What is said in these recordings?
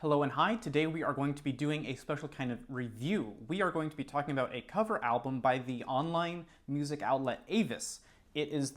Hello and hi, today we are going to be doing a special kind of review. We are going to be talking about a cover album by the online music outlet AVYSS. It is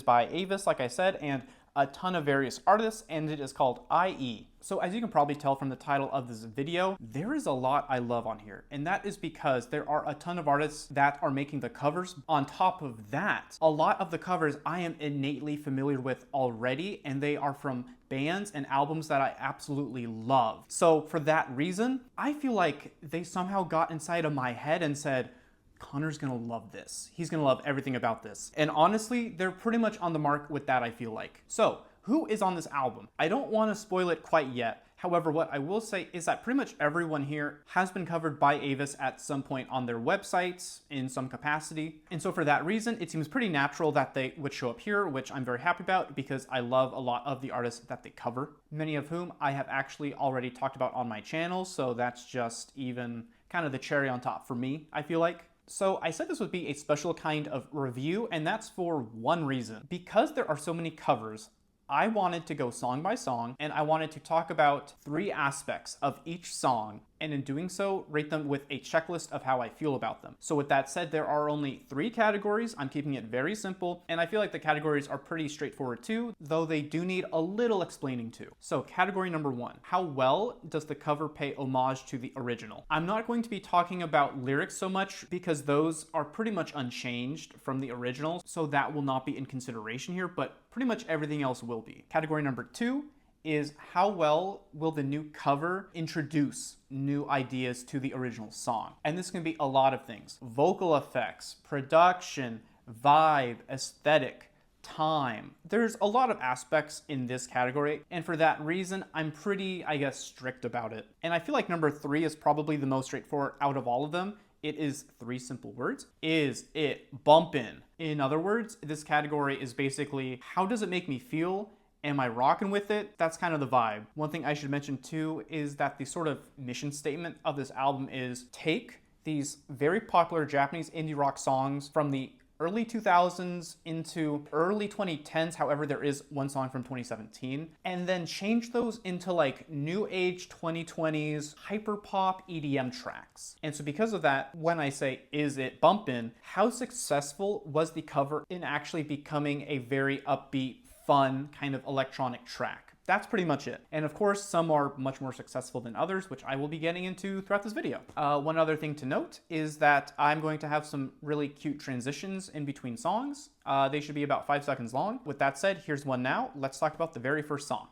by AVYSS, like I said, and a ton of various artists, and it is called IE. So as you can probably tell from the title of this video, there is a lot I love on here, and that is because there are a ton of artists that are making the covers. On top of that, a lot of the covers I am innately familiar with already, and they are from bands and albums that I absolutely love. So for that reason, I feel like they somehow got inside of my head and said, Connor's gonna love this. He's gonna love everything about this. And honestly, they're pretty much on the mark with that, I feel like. So, who is on this album? I don't want to spoil it quite yet. However, what I will say is that pretty much everyone here has been covered by AVYSS at some point on their websites in some capacity. And so for that reason, it seems pretty natural that they would show up here, which I'm very happy about because I love a lot of the artists that they cover, many of whom I have actually already talked about on my channel. So that's just even kind of the cherry on top for me, I feel like. So I said this would be a special kind of review, and that's for one reason. Because there are so many covers, I wanted to go song by song, and I wanted to talk about 3 aspects of each song, and in doing so, rate them with a checklist of how I feel about them. So with that said, there are only 3 categories. I'm keeping it very simple, and I feel like the categories are pretty straightforward too, though they do need a little explaining too. So category number 1, how well does the cover pay homage to the original? I'm not going to be talking about lyrics so much because those are pretty much unchanged from the original, so that will not be in consideration here, but pretty much everything else will be. Category number 2 is how well will the new cover introduce new ideas to the original song? And this can be a lot of things. Vocal effects, production, vibe, aesthetic, time. There's a lot of aspects in this category, and for that reason, I'm pretty, I guess, strict about it. And I feel like number 3 is probably the most straightforward out of all of them. It is 3 simple words. Is it bumpin'? In other words, this category is basically, how does it make me feel? Am I rocking with it? That's kind of the vibe. One thing I should mention too is that the sort of mission statement of this album is take these very popular Japanese indie rock songs from the early 2000s into early 2010s, however there is one song from 2017, and then change those into like new age 2020s hyperpop EDM tracks. And so because of that, when I say is it bumpin', how successful was the cover in actually becoming a very upbeat, fun kind of electronic track? That's pretty much it. And of course, some are much more successful than others, which I will be getting into throughout this video. One other thing to note is that I'm going to have some really cute transitions in between songs. They should be about 5 seconds long. With that said, here's one now. Let's talk about the very first song.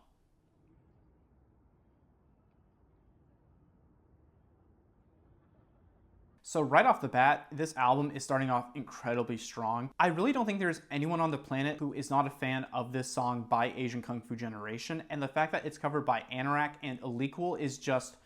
So right off the bat, this album is starting off incredibly strong. I really don't think there's anyone on the planet who is not a fan of this song by Asian Kung Fu Generation, and the fact that it's covered by ANORAK and illequal is just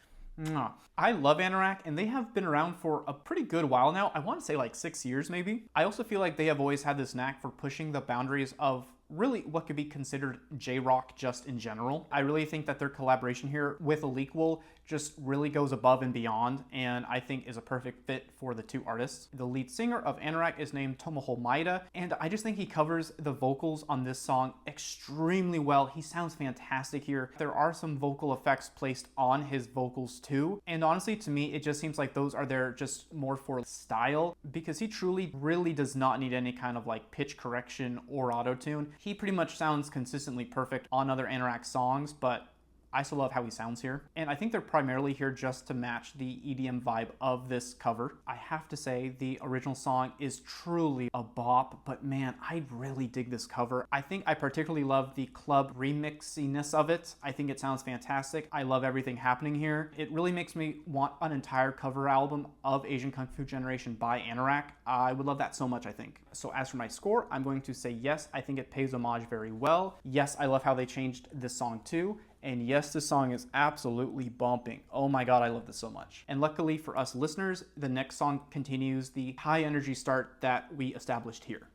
mwah. I love ANORAK, and they have been around for a pretty good while now. I want to say like 6 years maybe. I also feel like they have always had this knack for pushing the boundaries of really what could be considered J-rock just in general. I really think that their collaboration here with illequal just really goes above and beyond, and I think is a perfect fit for the 2 artists. The lead singer of ANORAK is named Tomohiro Maeda, and I just think he covers the vocals on this song extremely well. He sounds fantastic here. There are some vocal effects placed on his vocals too, and honestly to me it just seems like those are there just more for style, because he truly really does not need any kind of like pitch correction or auto-tune. He pretty much sounds consistently perfect on other ANORAK songs, but I still love how he sounds here. And I think they're primarily here just to match the EDM vibe of this cover. I have to say the original song is truly a bop, but man, I really dig this cover. I think I particularly love the club remixiness of it. I think it sounds fantastic. I love everything happening here. It really makes me want an entire cover album of Asian Kung Fu Generation by ANORAK. I would love that so much, I think. So as for my score, I'm going to say yes, I think it pays homage very well. Yes, I love how they changed this song too. And yes, this song is absolutely bumping. Oh my god, I love this so much. And luckily for us listeners, the next song continues the high energy start that we established here.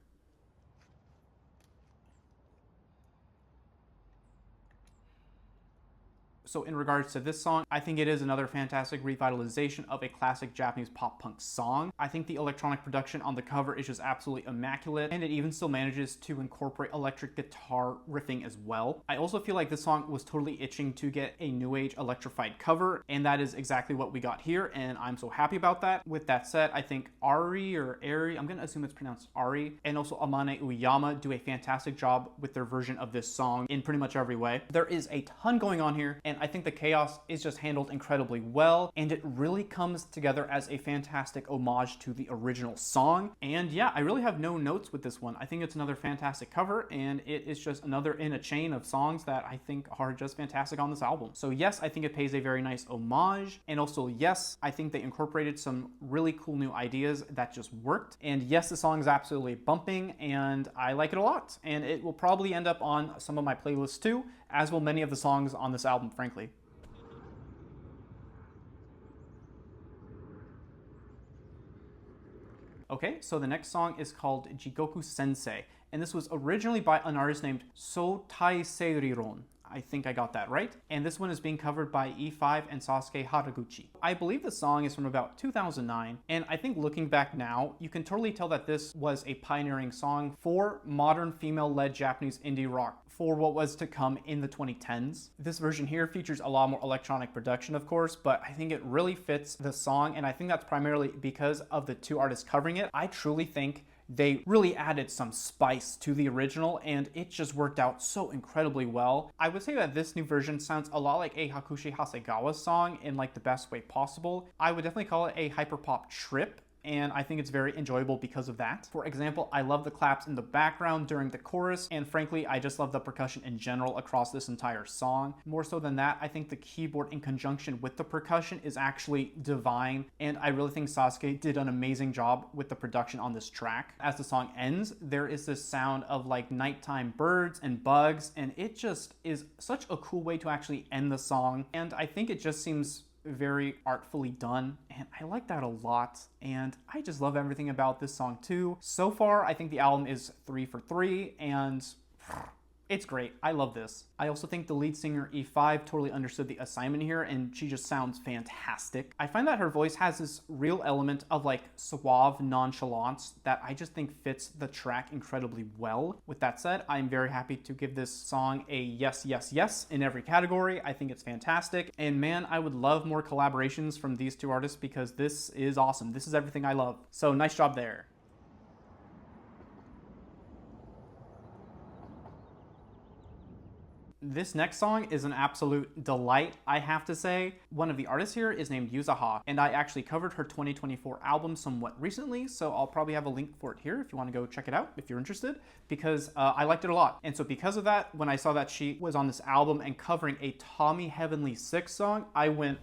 So in regards to this song, I think it is another fantastic revitalization of a classic Japanese pop punk song. I think the electronic production on the cover is just absolutely immaculate, and it even still manages to incorporate electric guitar riffing as well. I also feel like this song was totally itching to get a new age electrified cover, and that is exactly what we got here, and I'm so happy about that. With that said, I think Ari or Ari, I'm gonna assume it's pronounced Ari, and also Amane Uyama do a fantastic job with their version of this song in pretty much every way. There is a ton going on here, and I think the chaos is just handled incredibly well, and it really comes together as a fantastic homage to the original song. And yeah, I really have no notes with this one. I think it's another fantastic cover, and it is just another in a chain of songs that I think are just fantastic on this album. So yes, I think it pays a very nice homage, and also yes, I think they incorporated some really cool new ideas that just worked. And yes, the song is absolutely bumping, and I like it a lot, and it will probably end up on some of my playlists too, as will many of the songs on this album, frankly. Okay, so the next song is called Dikoku Sensei, and this was originally by an artist named相対性理論. I think I got that right. And this one is being covered by E5 and Sasuke Haraguchi. I believe the song is from about 2009, and I think looking back now, you can totally tell that this was a pioneering song for modern female-led Japanese indie rock for what was to come in the 2010s. This version here features a lot more electronic production, of course, but I think it really fits the song, and I think that's primarily because of the two artists covering it. I truly think they really added some spice to the original, and it just worked out so incredibly well. I would say that this new version sounds a lot like a Hakushi Hasegawa song in like the best way possible. I would definitely call it a hyperpop trip, and I think it's very enjoyable because of that. For example, I love the claps in the background during the chorus, and frankly, I just love the percussion in general across this entire song. More so than that, I think the keyboard in conjunction with the percussion is actually divine, and I really think Sasuke did an amazing job with the production on this track. As the song ends, there is this sound of like nighttime birds and bugs, and it just is such a cool way to actually end the song, and I think it just seems very artfully done, and I like that a lot, and I just love everything about this song too. So far, I think the album is 3 for 3, and it's great. I love this. I also think the lead singer E5 totally understood the assignment here, and she just sounds fantastic. I find that her voice has this real element of like suave nonchalance that I just think fits the track incredibly well. With that said, I'm very happy to give this song a yes, yes, yes in every category. I think it's fantastic, and man, I would love more collaborations from these two artists because this is awesome. This is everything I love. So nice job there. This next song is an absolute delight, I have to say. One of the artists here is named yuzuha, and I actually covered her 2024 album somewhat recently, so I'll probably have a link for it here if you want to go check it out if you're interested, because I liked it a lot. And so because of that, when I saw that she was on this album and covering a Tommy Heavenly6 song, I went,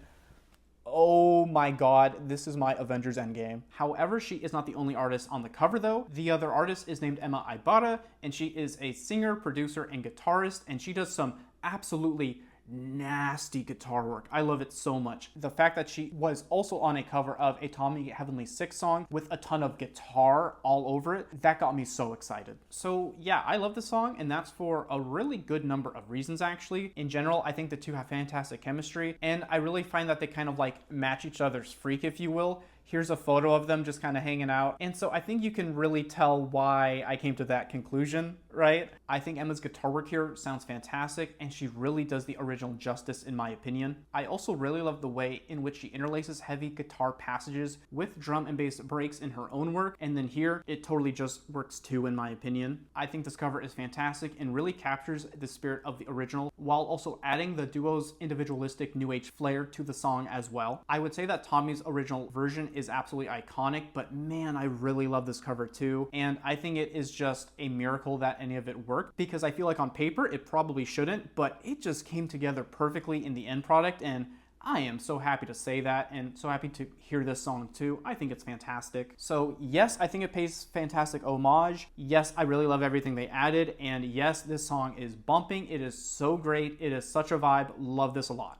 oh my god, this is my Avengers Endgame. However, she is not the only artist on the cover though. The other artist is named Emma Aibara, and she is a singer, producer, and guitarist, and she does some absolutely nasty guitar work. I love it so much. The fact that she was also on a cover of a Tommy Heavenly6 song with a ton of guitar all over it, that got me so excited. So yeah, I love the song, and that's for a really good number of reasons actually. In general, I think the two have fantastic chemistry, and I really find that they kind of like match each other's freak, if you will. Here's a photo of them just kind of hanging out. And so I think you can really tell why I came to that conclusion, right? I think Emma's guitar work here sounds fantastic, and she really does the original justice in my opinion. I also really love the way in which she interlaces heavy guitar passages with drum and bass breaks in her own work, and then here it totally just works too in my opinion. I think this cover is fantastic and really captures the spirit of the original while also adding the duo's individualistic new age flair to the song as well. I would say that Tommy's original version is absolutely iconic, but man, I really love this cover too, and I think it is just a miracle that any of it worked, because I feel like on paper it probably shouldn't, but it just came together perfectly in the end product, and I am so happy to say that, and so happy to hear this song too. I think it's fantastic. So yes, I think it pays fantastic homage. Yes, I really love everything they added, and yes, this song is bumping. It is so great. It is such a vibe. Love this a lot.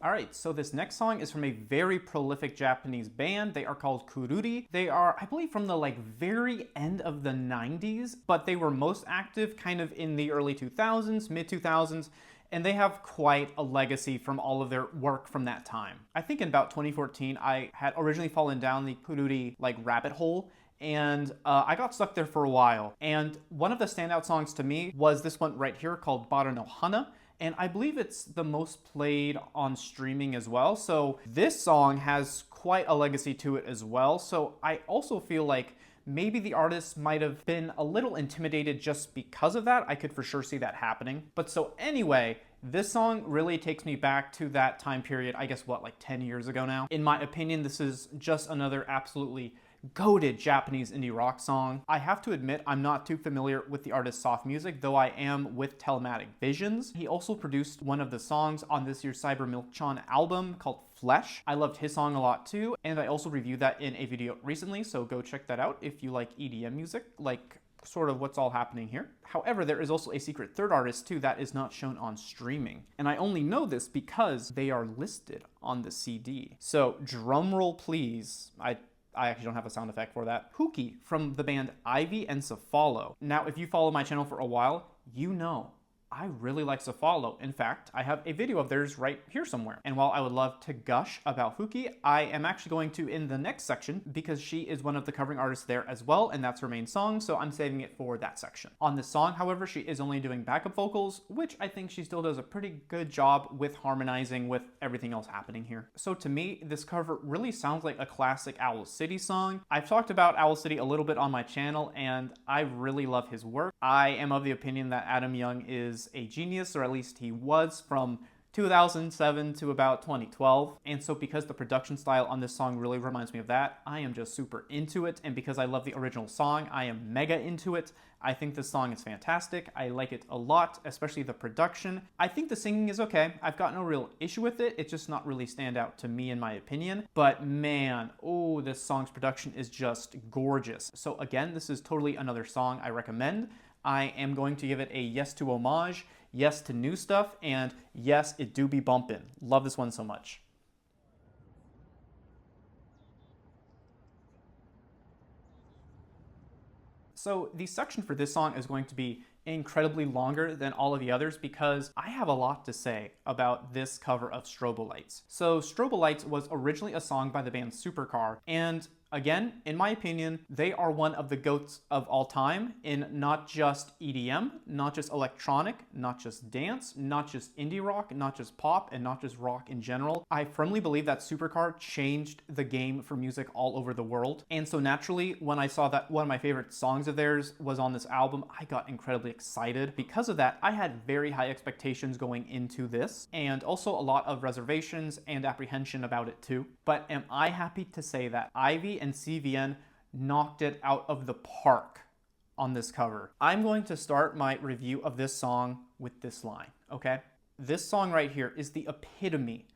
All right, so this next song is from a very prolific Japanese band. They are called Quruli. They are, I believe, from the very end of the 90s, but they were most active kind of in the early 2000s, mid 2000s, and they have quite a legacy from all of their work from that time. I think in about 2014, I had originally fallen down the Quruli rabbit hole, and I got stuck there for a while. And one of the standout songs to me was this one right here called Bara no Hana. And I believe it's the most played on streaming as well. So this song has quite a legacy to it as well. So I also feel like maybe the artist might have been a little intimidated just because of that. I could for sure see that happening. But so anyway, this song really takes me back to that time period, I guess what, 10 years ago now? In my opinion, this is just another absolutely goated Japanese indie rock song. I have to admit, I'm not too familiar with the artist safmusic, though I am with Telematic Visions. He also produced one of the songs on this year's Cyber Milk-chan album called Flesh. I loved his song a lot too, and I also reviewed that in a video recently, so go check that out if you like EDM music, sort of what's all happening here. However, there is also a secret third artist too that is not shown on streaming. And I only know this because they are listed on the CD. So drumroll please. I actually don't have a sound effect for that. Fuki from the band Ivy and Safalo. Now, if you follow my channel for a while, you know I really like Safalo. In fact, I have a video of theirs right here somewhere. And while I would love to gush about Fuki, I am actually going to in the next section because she is one of the covering artists there as well, and that's her main song, so I'm saving it for that section. On this song, however, she is only doing backup vocals, which I think she still does a pretty good job with harmonizing with everything else happening here. So to me, this cover really sounds like a classic Owl City song. I've talked about Owl City a little bit on my channel, and I really love his work. I am of the opinion that Adam Young is a genius, or at least he was from 2007 to about 2012. And so because the production style on this song really reminds me of that, I am just super into it. And because I love the original song, I am mega into it. I think this song is fantastic. I like it a lot, especially the production. I think the singing is okay. I've got no real issue with it. It's just not really stand out to me in my opinion. But man, oh, this song's production is just gorgeous. So again, this is totally another song I recommend. I am going to give it a yes to homage, yes to new stuff, and yes, it do be bumpin'. Love this one so much. So the section for this song is going to be incredibly longer than all of the others because I have a lot to say about this cover of Strobolights. So Strobolights was originally a song by the band Supercar, and again, in my opinion, they are one of the GOATs of all time in not just EDM, not just electronic, not just dance, not just indie rock, not just pop, and not just rock in general. I firmly believe that Supercar changed the game for music all over the world. And so naturally, when I saw that one of my favorite songs of theirs was on this album, I got incredibly excited. Because of that, I had very high expectations going into this, and also a lot of reservations and apprehension about it too. But am I happy to say that Ivy and CVN knocked it out of the park on this cover. I'm going to start my review of this song with this line, okay? This song right here is the epitome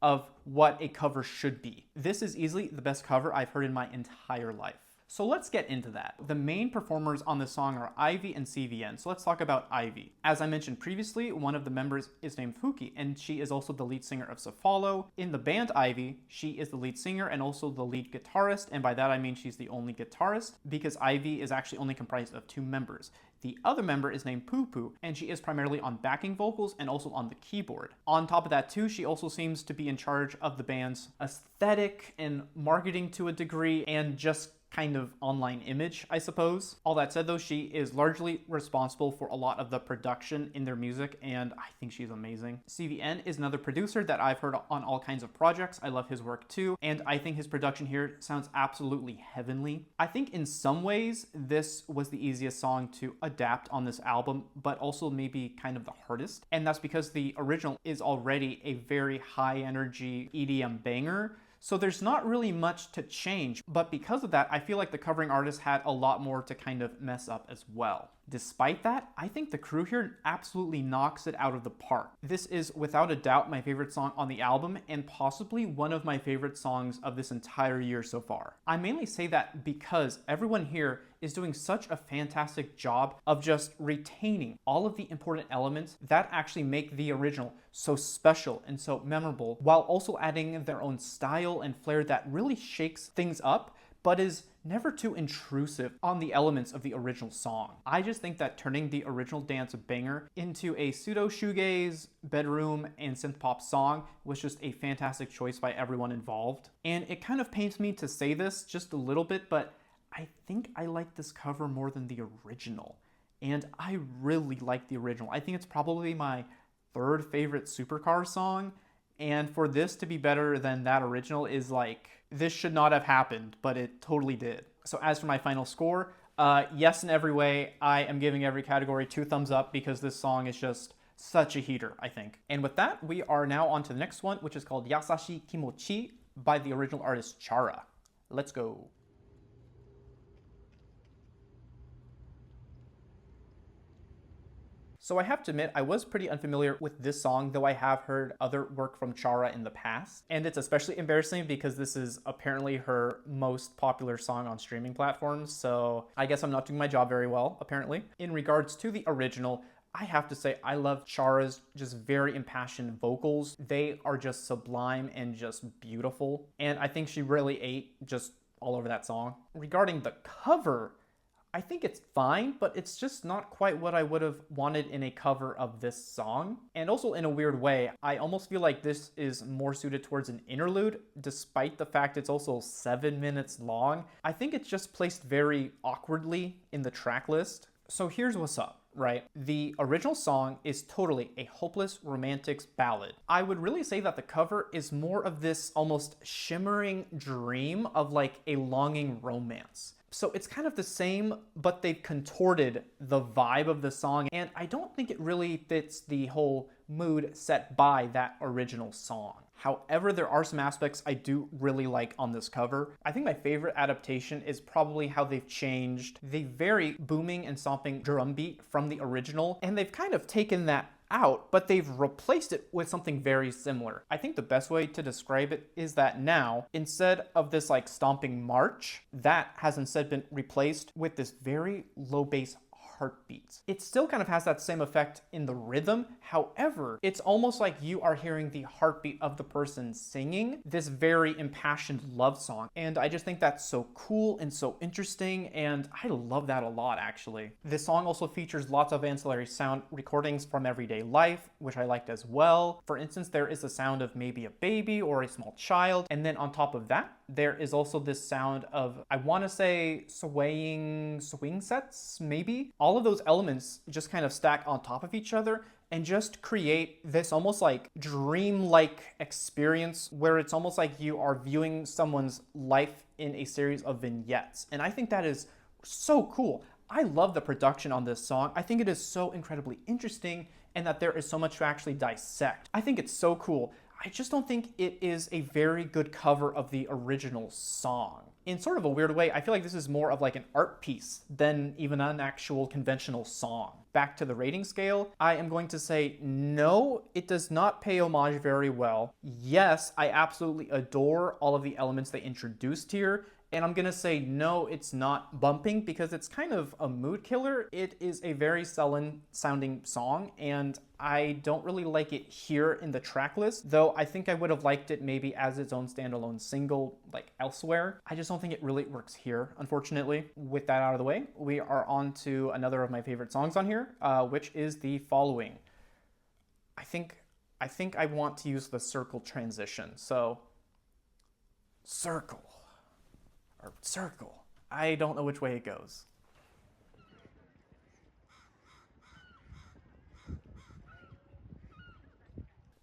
of what a cover should be. This is easily the best cover I've heard in my entire life. So let's get into that. The main performers on this song are Ivy and CVN. So let's talk about Ivy. As I mentioned previously, one of the members is named Fuki, and she is also the lead singer of Safalo. In the band Ivy, she is the lead singer and also the lead guitarist, and by that I mean she's the only guitarist because Ivy is actually only comprised of 2 members. The other member is named Poo Poo, and she is primarily on backing vocals and also on the keyboard. On top of that too, she also seems to be in charge of the band's aesthetic and marketing to a degree, and just kind of online image, I suppose. All that said though, she is largely responsible for a lot of the production in their music, and I think she's amazing. CVN is another producer that I've heard on all kinds of projects. I love his work too, and I think his production here sounds absolutely heavenly. I think in some ways, this was the easiest song to adapt on this album, but also maybe kind of the hardest. And that's because the original is already a very high energy EDM banger. So there's not really much to change, but because of that, I feel like the covering artist had a lot more to kind of mess up as well. Despite that, I think the crew here absolutely knocks it out of the park. This is without a doubt my favorite song on the album and possibly one of my favorite songs of this entire year so far. I mainly say that because everyone here is doing such a fantastic job of just retaining all of the important elements that actually make the original so special and so memorable, while also adding their own style and flair that really shakes things up, but is never too intrusive on the elements of the original song. I just think that turning the original dance banger into a pseudo shoegaze, bedroom, and synth pop song was just a fantastic choice by everyone involved. And it kind of pains me to say this just a little bit, but I think I like this cover more than the original. And I really like the original. I think it's probably my third favorite Supercar song. And for this to be better than that original is like, this should not have happened, but it totally did. So as for my final score, yes in every way. I am giving every category 2 thumbs up because this song is just such a heater, I think. And with that, we are now on to the next one, which is called Yasashi Kimochi by the original artist Chara. Let's go. So I have to admit, I was pretty unfamiliar with this song, though I have heard other work from Chara in the past. And it's especially embarrassing because this is apparently her most popular song on streaming platforms, so I guess I'm not doing my job very well, apparently. In regards to the original, I have to say I love Chara's just very impassioned vocals. They are just sublime and just beautiful. And I think she really ate just all over that song. Regarding the cover, I think it's fine, but it's just not quite what I would have wanted in a cover of this song. And also in a weird way, I almost feel like this is more suited towards an interlude, despite the fact it's also 7 minutes long. I think it's just placed very awkwardly in the track list. So here's what's up, right? The original song is totally a hopeless romantics ballad. I would really say that the cover is more of this almost shimmering dream of like a longing romance. So it's kind of the same, but they've contorted the vibe of the song, and I don't think it really fits the whole mood set by that original song. However, there are some aspects I do really like on this cover. I think my favorite adaptation is probably how they've changed the very booming and stomping drum beat from the original, and they've kind of taken that out, but they've replaced it with something very similar. I think the best way to describe it is that now, instead of this like stomping march, that has instead been replaced with this very low bass heartbeats. It still kind of has that same effect in the rhythm. However, it's almost like you are hearing the heartbeat of the person singing this very impassioned love song. And I just think that's so cool and so interesting, and I love that a lot, actually. This song also features lots of ancillary sound recordings from everyday life, which I liked as well. For instance, there is the sound of maybe a baby or a small child, and then on top of that, there is also this sound of, I want to say, swaying swing sets, maybe? All of those elements just kind of stack on top of each other and just create this almost like dream-like experience where it's almost like you are viewing someone's life in a series of vignettes. And I think that is so cool. I love the production on this song. I think it is so incredibly interesting and that there is so much to actually dissect. I think it's so cool. I just don't think it is a very good cover of the original song. In sort of a weird way, I feel like this is more of like an art piece than even an actual conventional song. Back to the rating scale, I am going to say no, it does not pay homage very well. Yes, I absolutely adore all of the elements they introduced here, and I'm gonna say no, it's not bumping because it's kind of a mood killer. It is a very sullen sounding song, and I don't really like it here in the track list, though I think I would have liked it maybe as its own standalone single, like elsewhere. I just don't think it really works here, unfortunately. With that out of the way, we are on to another of my favorite songs on here, which is the following. I think I want to use the circle transition, so circle. Or circle. I don't know which way it goes.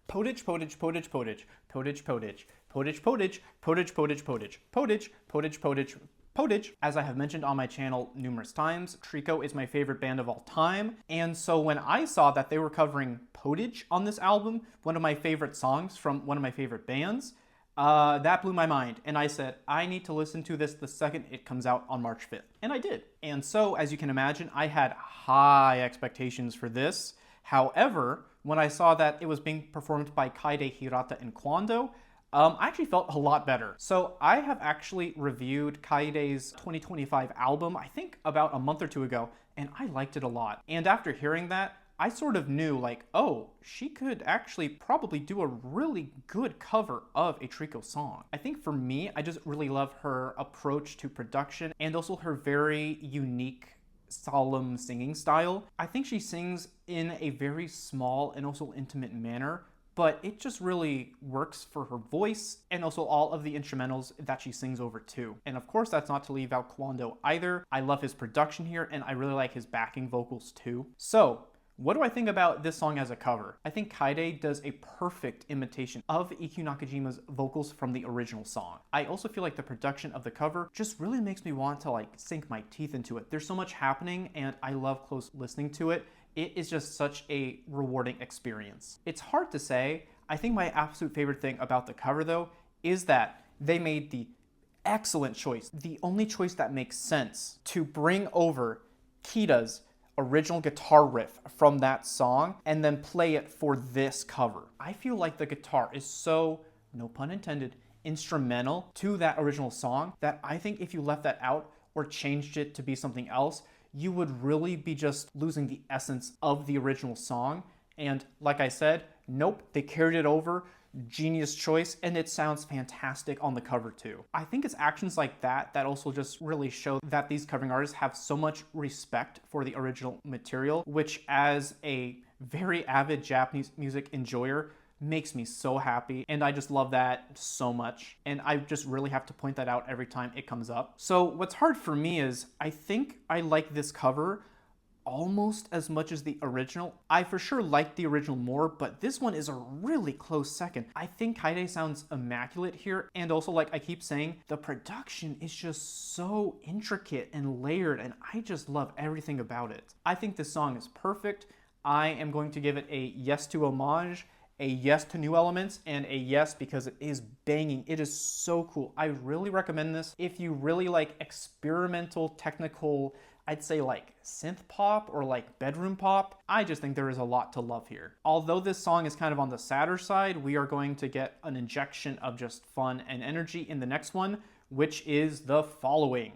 Potage, potage, potage, potage, potage, potage, potage, potage, potage, potage, potage, potage, potage, potage, potage. As I have mentioned on my channel numerous times, Tricot is my favorite band of all time, and so when I saw that they were covering Potage on this album, one of my favorite songs from one of my favorite bands, That blew my mind. And I said, I need to listen to this the second it comes out on March 5th. And I did. And so, as you can imagine, I had high expectations for this. However, when I saw that it was being performed by Kaede, Hirata, and Chwondo, I actually felt a lot better. So I have actually reviewed Kaede's 2025 album, I think about a month or two ago, and I liked it a lot. And after hearing that, I sort of knew like, oh, she could actually probably do a really good cover of a tricot song. I think for me, I just really love her approach to production and also her very unique solemn singing style. I think she sings in a very small and also intimate manner, but it just really works for her voice and also all of the instrumentals that she sings over too. And of course, that's not to leave out Chwondo either. I love his production here and I really like his backing vocals too. So, what do I think about this song as a cover? I think Kaede does a perfect imitation of EQ Nakajima's vocals from the original song. I also feel like the production of the cover just really makes me want to like sink my teeth into it. There's so much happening and I love close listening to it. It is just such a rewarding experience. It's hard to say. I think my absolute favorite thing about the cover though is that they made the excellent choice, the only choice that makes sense, to bring over Kida's original guitar riff from that song and then play it for this cover. I feel like the guitar is so, no pun intended, instrumental to that original song that I think if you left that out or changed it to be something else, you would really be just losing the essence of the original song. And like I said, nope, they carried it over. Genius choice, and it sounds fantastic on the cover too. I think it's actions like that that also just really show that these covering artists have so much respect for the original material, which as a very avid Japanese music enjoyer makes me so happy, and I just love that so much, and I just really have to point that out every time it comes up. So what's hard for me is I think I like this cover almost as much as the original. I for sure like the original more, but this one is a really close second. I think Kaede sounds immaculate here, and also like I keep saying, the production is just so intricate and layered, and I just love everything about it. I think this song is perfect. I am going to give it a yes to homage, a yes to new elements, and a yes because it is banging. It is so cool. I really recommend this if you really like experimental, technical, I'd say like synth pop or like bedroom pop. I just think there is a lot to love here. Although this song is kind of on the sadder side, we are going to get an injection of just fun and energy in the next one, which is the following.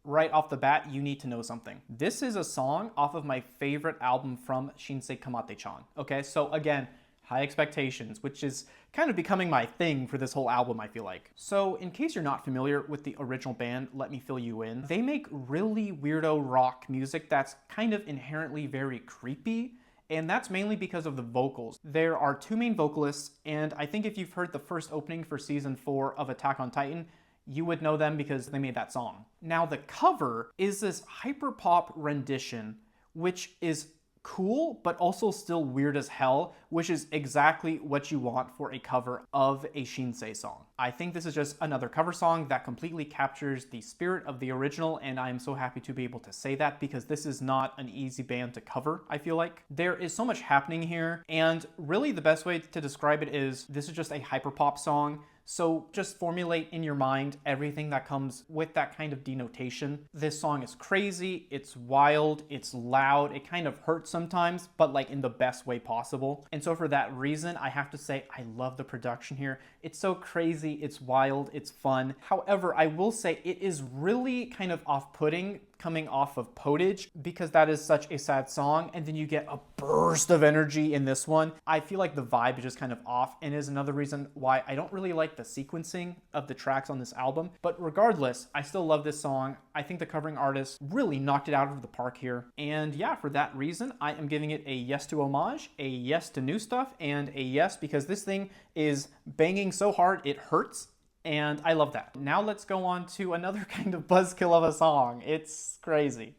Right off the bat, you need to know something. This is a song off of my favorite album from Shinsei Kamate-chan. Okay, so again, high expectations, which is kind of becoming my thing for this whole album, I feel like. So in case you're not familiar with the original band, let me fill you in. They make really weirdo rock music that's kind of inherently very creepy, and that's mainly because of the vocals. There are two main vocalists, and I think if you've heard the first opening for season 4 of Attack on Titan, you would know them because they made that song. Now the cover is this hyperpop rendition, which is cool, but also still weird as hell, which is exactly what you want for a cover of a Shinsei song. I think this is just another cover song that completely captures the spirit of the original, and I'm so happy to be able to say that because this is not an easy band to cover, I feel like. There is so much happening here, and really the best way to describe it is this is just a hyperpop song. So just formulate in your mind everything that comes with that kind of denotation. This song is crazy, it's wild, it's loud, it kind of hurts sometimes, but like in the best way possible. And so for that reason, I have to say I love the production here. It's so crazy, it's wild, it's fun. However, I will say it is really kind of off-putting coming off of Potage because that is such a sad song, and then you get a burst of energy in this one. I feel like the vibe is just kind of off, and is another reason why I don't really like the sequencing of the tracks on this album. But regardless, I still love this song. I think the covering artist really knocked it out of the park here. And yeah, for that reason, I am giving it a yes to homage, a yes to new stuff, and a yes because this thing is banging so hard it hurts. And I love that. Now let's go on to another kind of buzzkill of a song. It's crazy.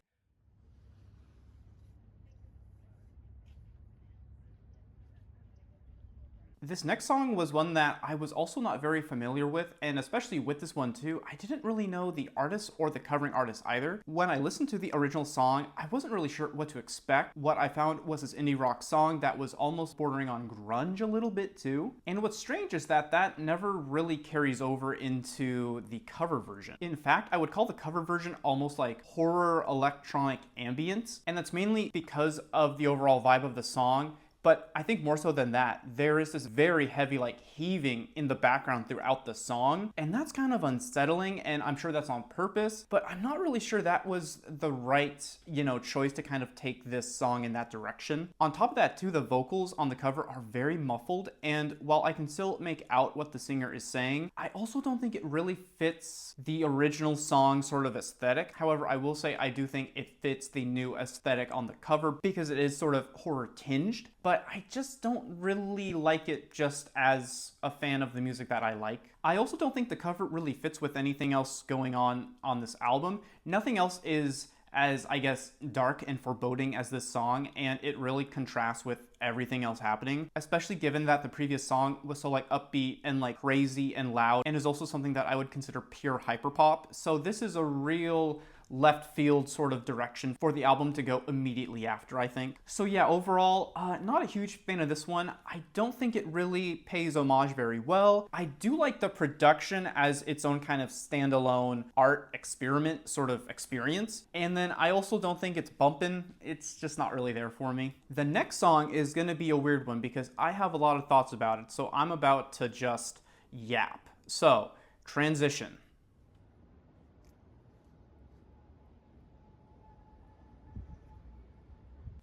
This next song was one that I was also not very familiar with, and especially with this one too, I didn't really know the artist or the covering artist either. When I listened to the original song, I wasn't really sure what to expect. What I found was this indie rock song that was almost bordering on grunge a little bit too. And what's strange is that that never really carries over into the cover version. In fact, I would call the cover version almost like horror electronic ambient, and that's mainly because of the overall vibe of the song. But I think more so than that, there is this very heavy like heaving in the background throughout the song, and that's kind of unsettling, and I'm sure that's on purpose, but I'm not really sure that was the right, choice to kind of take this song in that direction. On top of that too, the vocals on the cover are very muffled, and while I can still make out what the singer is saying, I also don't think it really fits the original song sort of aesthetic. However, I will say I do think it fits the new aesthetic on the cover because it is sort of horror tinged, but I just don't really like it just as a fan of the music that I like. I also don't think the cover really fits with anything else going on this album. Nothing else is as, I guess, dark and foreboding as this song, and it really contrasts with everything else happening, especially given that the previous song was so like upbeat and like crazy and loud, and is also something that I would consider pure hyperpop. So this is a real left field sort of direction for the album to go immediately after, I think. So yeah, overall, not a huge fan of this one. I don't think it really pays homage very well. I do like the production as its own kind of standalone art experiment sort of experience. And then I also don't think it's bumping. It's just not really there for me. The next song is gonna be a weird one because I have a lot of thoughts about it. So I'm about to just yap. So, transition.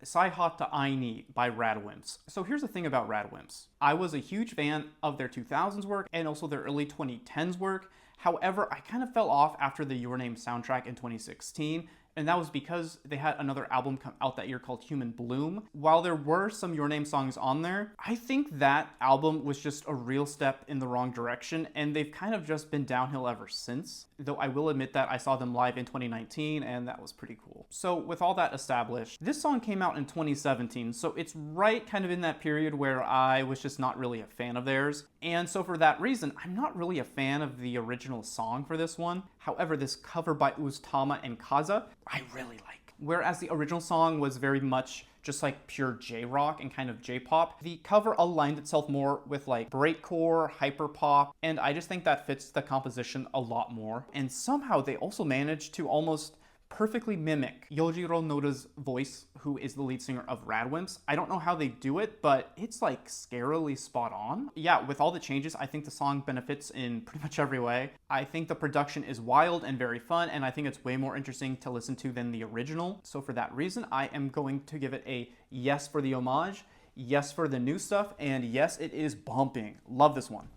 Saihata Aini by Radwimps. So here's the thing about Radwimps. I was a huge fan of their 2000s work and also their early 2010s work. However, I kind of fell off after the Your Name soundtrack in 2016, and that was because they had another album come out that year called Human Bloom. While there were some Your Name songs on there, I think that album was just a real step in the wrong direction, and they've kind of just been downhill ever since. Though I will admit that I saw them live in 2019, and that was pretty cool. So with all that established, this song came out in 2017, so it's right kind of in that period where I was just not really a fan of theirs. And so for that reason, I'm not really a fan of the original song for this one. However, this cover by Uztama and Kaza, I really like. Whereas the original song was very much just like pure J-rock and kind of J-pop, the cover aligned itself more with like breakcore, hyperpop, and I just think that fits the composition a lot more. And somehow they also managed to almost perfectly mimic Yojiro Noda's voice, who is the lead singer of Radwimps. I don't know how they do it, but it's like scarily spot on. Yeah, with all the changes, I think the song benefits in pretty much every way. I think the production is wild and very fun, and I think it's way more interesting to listen to than the original. So for that reason, I am going to give it a yes for the homage, yes for the new stuff, and yes, it is bumping. Love this one.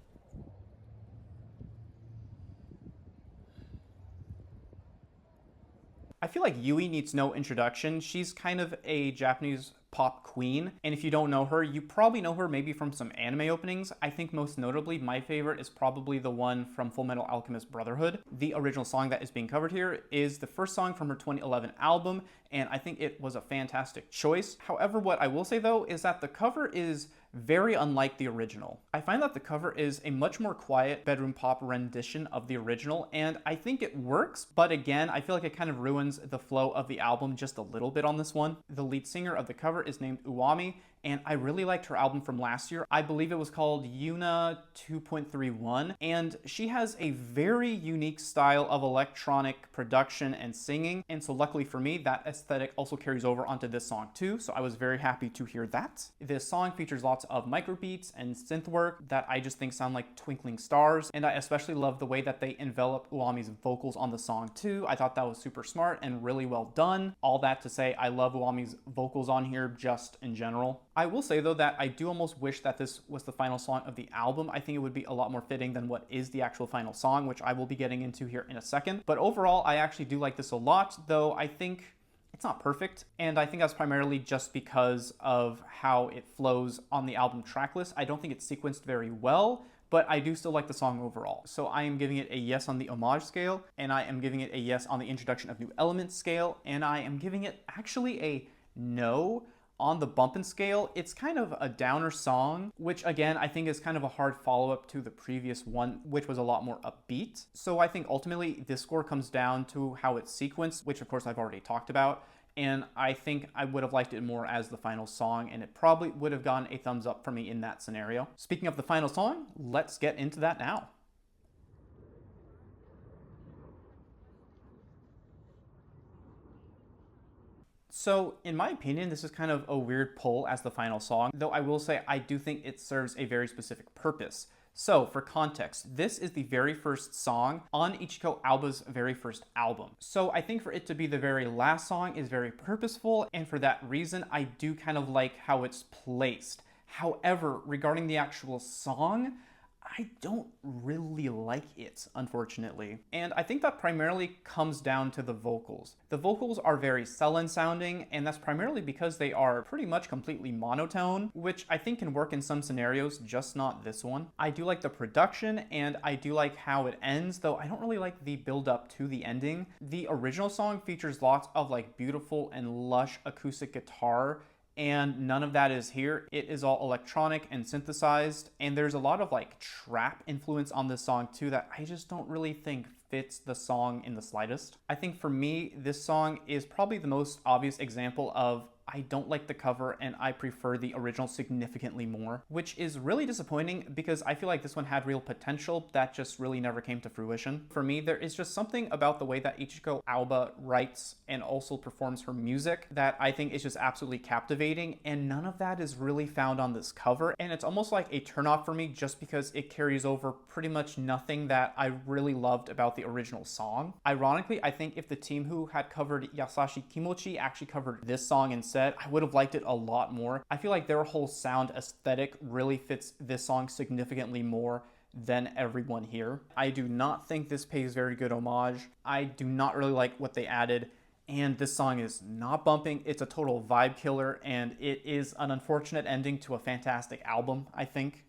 I feel like Yui needs no introduction. She's kind of a Japanese pop queen, and if you don't know her, you probably know her maybe from some anime openings. I think most notably, my favorite is probably the one from Fullmetal Alchemist Brotherhood. The original song that is being covered here is the first song from her 2011 album, and I think it was a fantastic choice. However, what I will say though is that the cover is very unlike the original. I find that the cover is a much more quiet bedroom pop rendition of the original, and I think it works, but again, I feel like it kind of ruins the flow of the album just a little bit on this one. The lead singer of the cover is named Uwami, and I really liked her album from last year. I believe it was called Yuna 2.31, and she has a very unique style of electronic production and singing, and so luckily for me, that aesthetic also carries over onto this song too, so I was very happy to hear that. This song features lots of microbeats and synth work that I just think sound like twinkling stars, and I especially love the way that they envelop Uwami's vocals on the song too. I thought that was super smart and really well done. All that to say, I love Uwami's vocals on here just in general. I will say though that I do almost wish that this was the final song of the album. I think it would be a lot more fitting than what is the actual final song, which I will be getting into here in a second. But overall, I actually do like this a lot, though I think it's not perfect, and I think that's primarily just because of how it flows on the album tracklist. I don't think it's sequenced very well, but I do still like the song overall. So I am giving it a yes on the homage scale, and I am giving it a yes on the introduction of new elements scale, and I am giving it actually a no On the bumpin' scale, it's kind of a downer song, which again, I think is kind of a hard follow-up to the previous one, which was a lot more upbeat. So I think ultimately this score comes down to how it's sequenced, which of course I've already talked about. And I think I would have liked it more as the final song, and it probably would have gotten a thumbs up for me in that scenario. Speaking of the final song, let's get into that now. So, in my opinion, this is kind of a weird pull as the final song, though I will say I do think it serves a very specific purpose. So, for context, this is the very first song on Ichiko Aoba's very first album. So, I think for it to be the very last song is very purposeful, and for that reason, I do kind of like how it's placed. However, regarding the actual song, I don't really like it, unfortunately. And I think that primarily comes down to the vocals. The vocals are very sullen sounding, and that's primarily because they are pretty much completely monotone, which I think can work in some scenarios, just not this one. I do like the production, and I do like how it ends, though I don't really like the build up to the ending. The original song features lots of like beautiful and lush acoustic guitar, and none of that is here. It is all electronic and synthesized, and there's a lot of like trap influence on this song too that I just don't really think fits the song in the slightest. I think for me, this song is probably the most obvious example of I don't like the cover and I prefer the original significantly more, which is really disappointing because I feel like this one had real potential that just really never came to fruition. For me, there is just something about the way that Ichiko Aoba writes and also performs her music that I think is just absolutely captivating, and none of that is really found on this cover, and it's almost like a turnoff for me just because it carries over pretty much nothing that I really loved about the original song. Ironically, I think if the team who had covered Yasashi Kimochi actually covered this song instead, I would have liked it a lot more. I feel like their whole sound aesthetic really fits this song significantly more than everyone here. I do not think this pays very good homage. I do not really like what they added, and this song is not bumping. It's a total vibe killer, and it is an unfortunate ending to a fantastic album, I think.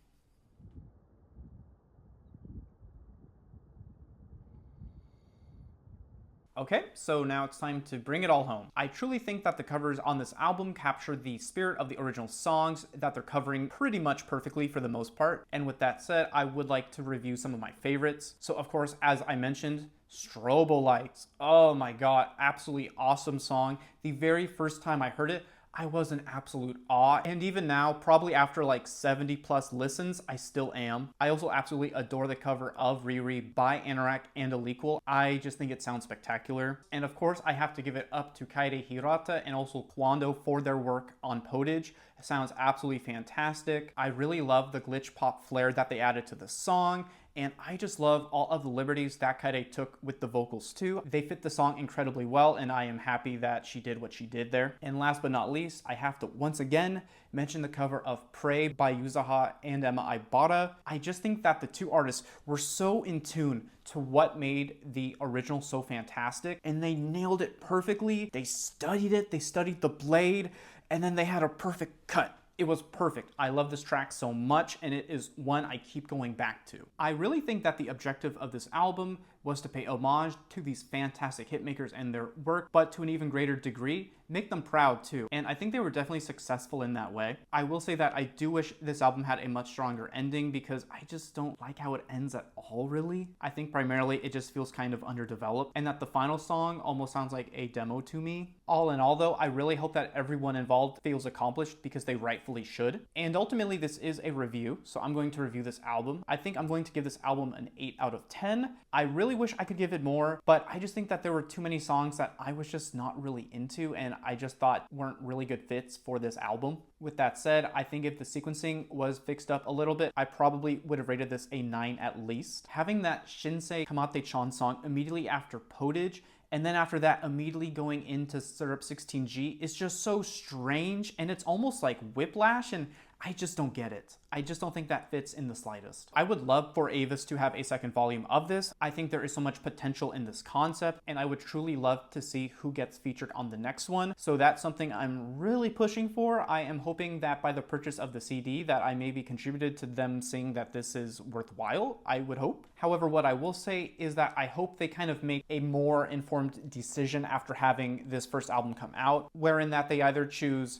Okay, so now it's time to bring it all home. I truly think that the covers on this album capture the spirit of the original songs that they're covering pretty much perfectly for the most part. And with that said, I would like to review some of my favorites. So of course, as I mentioned, Strobolights. Oh my god, absolutely awesome song. The very first time I heard it, I was in absolute awe, and even now, probably after like 70 plus listens, I still am. I also absolutely adore the cover of Riri by ANORAK and illequal. I just think it sounds spectacular. And of course, I have to give it up to Kaede Hirata and also Chwondo for their work on Potage. It sounds absolutely fantastic. I really love the glitch pop flair that they added to the song, and I just love all of the liberties that Kaede took with the vocals too. They fit the song incredibly well, and I am happy that she did what she did there. And last but not least, I have to once again mention the cover of Pray by yuzuha and Aibara. I just think that the two artists were so in tune to what made the original so fantastic, and they nailed it perfectly. They studied it, they studied the blade, and then they had a perfect cut. It was perfect. I love this track so much, and it is one I keep going back to. I really think that the objective of this album was to pay homage to these fantastic hitmakers and their work, but to an even greater degree, make them proud too. And I think they were definitely successful in that way. I will say that I do wish this album had a much stronger ending because I just don't like how it ends at all, really. I think primarily it just feels kind of underdeveloped, and that the final song almost sounds like a demo to me. All in all though, I really hope that everyone involved feels accomplished because they rightfully should. And ultimately this is a review, so I'm going to review this album. I think I'm going to give this album an 8 out of 10. I really wish I could give it more, but I just think that there were too many songs that I was just not really into and I just thought weren't really good fits for this album. With that said, I think if the sequencing was fixed up a little bit, I probably would have rated this a 9 at least. Having that Shinsei Kamate-chan song immediately after Potage, and then after that immediately going into Syrup 16G is just so strange, and it's almost like whiplash, and I just don't get it. I just don't think that fits in the slightest. I would love for AVYSS to have a second volume of this. I think there is so much potential in this concept, and I would truly love to see who gets featured on the next one. So that's something I'm really pushing for. I am hoping that by the purchase of the CD that I maybe contributed to them seeing that this is worthwhile, I would hope. However, what I will say is that I hope they kind of make a more informed decision after having this first album come out, wherein that they either choose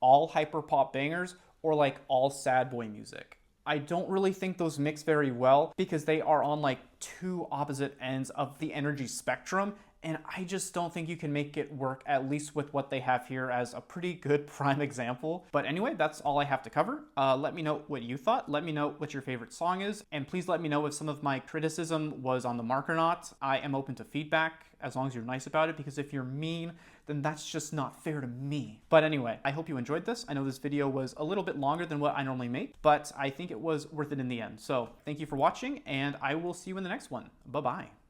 all hyperpop bangers or like all sad boy music. I don't really think those mix very well because they are on like two opposite ends of the energy spectrum, and I just don't think you can make it work, at least with what they have here as a pretty good prime example. But anyway, that's all I have to cover. Let me know what you thought. Let me know what your favorite song is. And please let me know if some of my criticism was on the mark or not. I am open to feedback as long as you're nice about it, because if you're mean, then that's just not fair to me. But anyway, I hope you enjoyed this. I know this video was a little bit longer than what I normally make, but I think it was worth it in the end. So thank you for watching, and I will see you in the next one. Bye-bye.